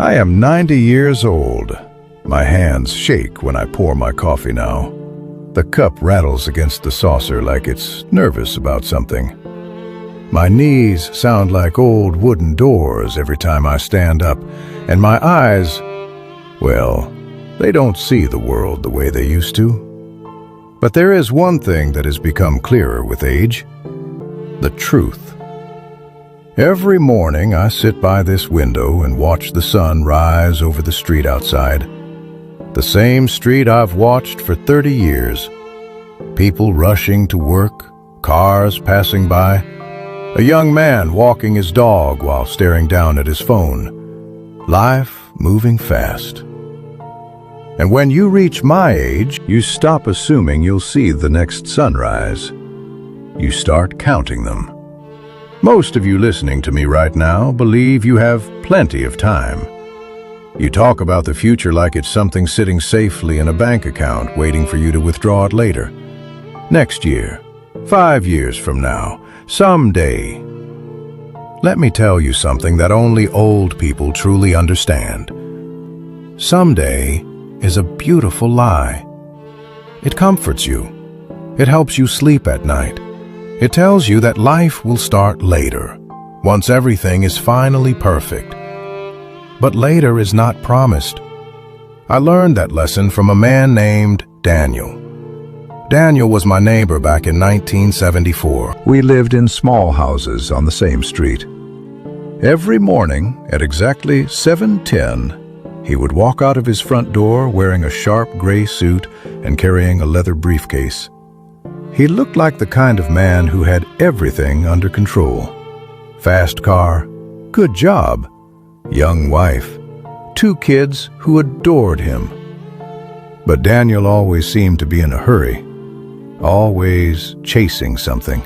I am 90 years old. My hands shake when I pour my coffee now. The cup rattles against the saucer like it's nervous about something. My knees sound like old wooden doors every time I stand up, and my eyes, well, they don't see the world the way they used to. But there is one thing that has become clearer with age: the truth. Every morning I sit by this window and watch the sun rise over the street outside. The same street I've watched for 30 years. People rushing to work, cars passing by, a young man walking his dog while staring down at his phone. Life moving fast. And when you reach my age, you stop assuming you'll see the next sunrise. You start counting them. Most of you listening to me right now believe you have plenty of time. You talk about the future like it's something sitting safely in a bank account waiting for you to withdraw it later. Next year, 5 years from now, someday. Let me tell you something that only old people truly understand. Someday is a beautiful lie. It comforts you. It helps you sleep at night. It tells you that life will start later, once everything is finally perfect. But later is not promised. I learned that lesson from a man named Daniel. Daniel was my neighbor back in 1974. We lived in small houses on the same street. Every morning at exactly 7:10, he would walk out of his front door wearing a sharp gray suit and carrying a leather briefcase. He looked like the kind of man who had everything under control. Fast car, good job, young wife, 2 kids who adored him. But Daniel always seemed to be in a hurry, always chasing something.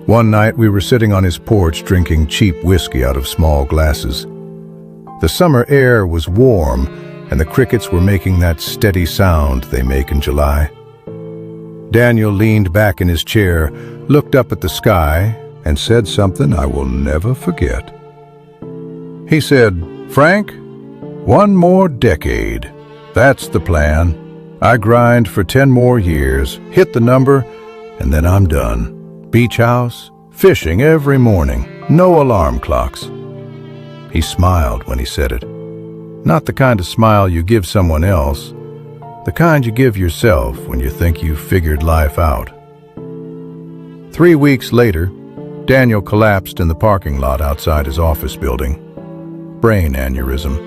One night we were sitting on his porch drinking cheap whiskey out of small glasses. The summer air was warm, and the crickets were making that steady sound they make in July. Daniel leaned back in his chair, looked up at the sky, and said something I will never forget. He said, "Frank, 1 more decade. That's the plan. I grind for 10 more years, hit the number, and then I'm done. Beach house, fishing every morning, no alarm clocks." He smiled when he said it. Not the kind of smile you give someone else, the kind you give yourself when you think you've figured life out. 3 weeks later, Daniel collapsed in the parking lot outside his office building. Brain aneurysm.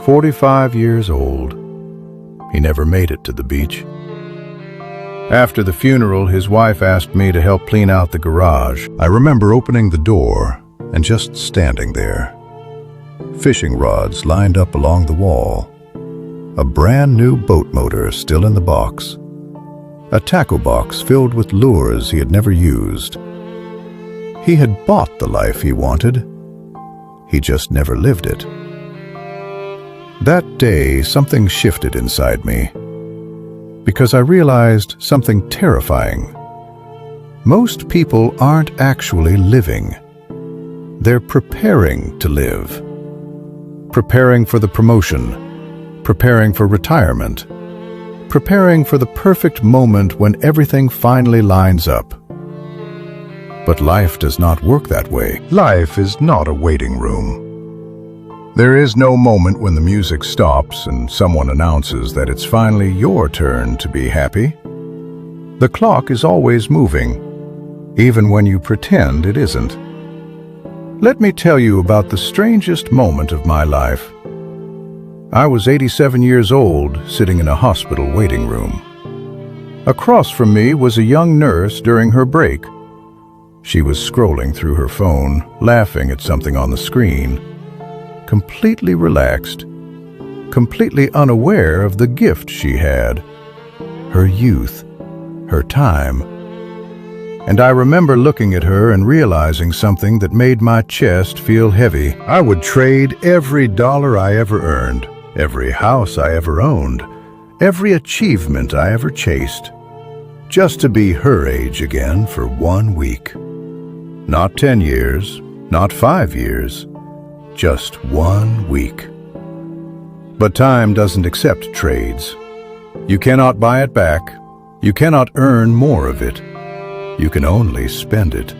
45 years old. He never made it to the beach. After the funeral, his wife asked me to help clean out the garage. I remember opening the door and just standing there. Fishing rods lined up along the wall. A brand new boat motor still in the box. A tackle box filled with lures he had never used. He had bought the life he wanted. He just never lived it. That day, something shifted inside me, because I realized something terrifying. Most people aren't actually living. They're preparing to live. Preparing for the promotion, preparing for retirement, preparing for the perfect moment when everything finally lines up. But life does not work that way. Life is not a waiting room. There is no moment when the music stops and someone announces that it's finally your turn to be happy. The clock is always moving, even when you pretend it isn't. Let me tell you about the strangest moment of my life. I was 87 years old, sitting in a hospital waiting room. Across from me was a young nurse during her break. She was scrolling through her phone, laughing at something on the screen, completely relaxed, completely unaware of the gift she had, her youth, her time. And I remember looking at her and realizing something that made my chest feel heavy. I would trade every dollar I ever earned, every house I ever owned, every achievement I ever chased, just to be her age again for 1 week. Not 10 years, not 5 years, just 1 week. But time doesn't accept trades. You cannot buy it back. You cannot earn more of it. You can only spend it.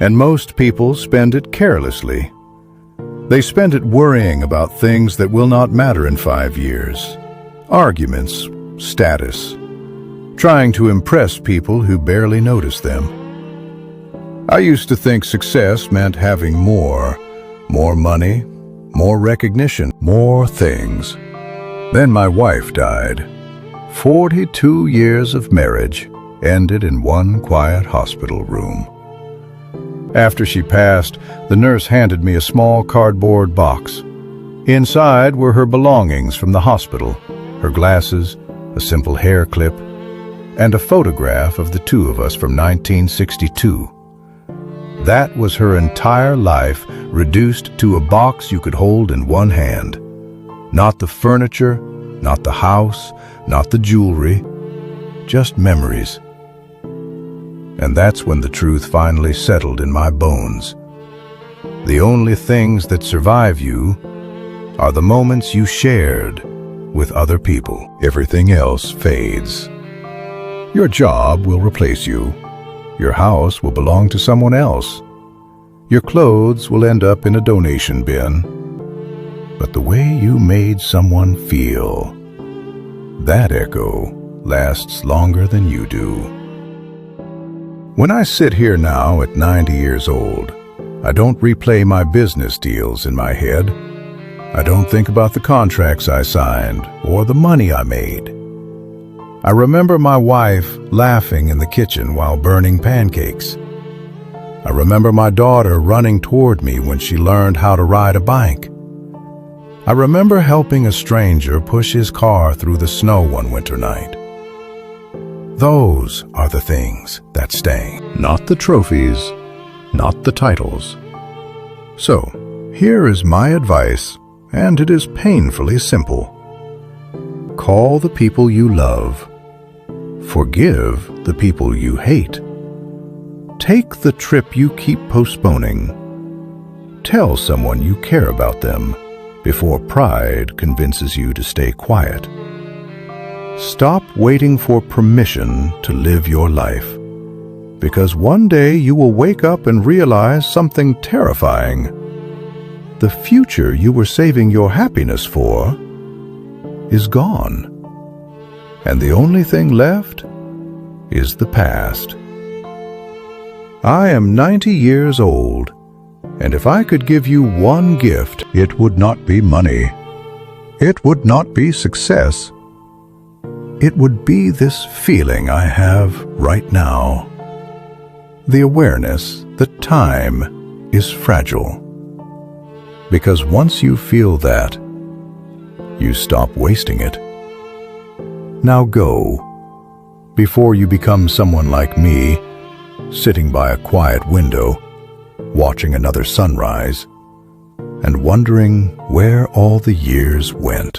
And most people spend it carelessly. They spend it worrying about things that will not matter in 5 years. Arguments, status, trying to impress people who barely notice them. I used to think success meant having more money, more recognition, more things. Then my wife died. 42 years of marriage ended in one quiet hospital room. After she passed, the nurse handed me a small cardboard box. Inside were her belongings from the hospital, her glasses, a simple hair clip, and a photograph of the two of us from 1962. That was her entire life reduced to a box you could hold in one hand. Not the furniture, not the house, not the jewelry, just memories. And that's when the truth finally settled in my bones. The only things that survive you are the moments you shared with other people. Everything else fades. Your job will replace you. Your house will belong to someone else. Your clothes will end up in a donation bin. But the way you made someone feel, that echo lasts longer than you do. When I sit here now at 90 years old, I don't replay my business deals in my head. I don't think about the contracts I signed or the money I made. I remember my wife laughing in the kitchen while burning pancakes. I remember my daughter running toward me when she learned how to ride a bike. I remember helping a stranger push his car through the snow one winter night. Those are the things that stay, not the trophies, not the titles. So, here is my advice, and it is painfully simple. Call the people you love. Forgive the people you hate. Take the trip you keep postponing. Tell someone you care about them before pride convinces you to stay quiet. Stop waiting for permission to live your life, because one day you will wake up and realize something terrifying. The future you were saving your happiness for is gone, and the only thing left is the past. I am 90 years old, and if I could give you one gift, it would not be money. It would not be success. It would be this feeling I have right now. The awareness that time is fragile. Because once you feel that, you stop wasting it. Now go, before you become someone like me, sitting by a quiet window, watching another sunrise, and wondering where all the years went.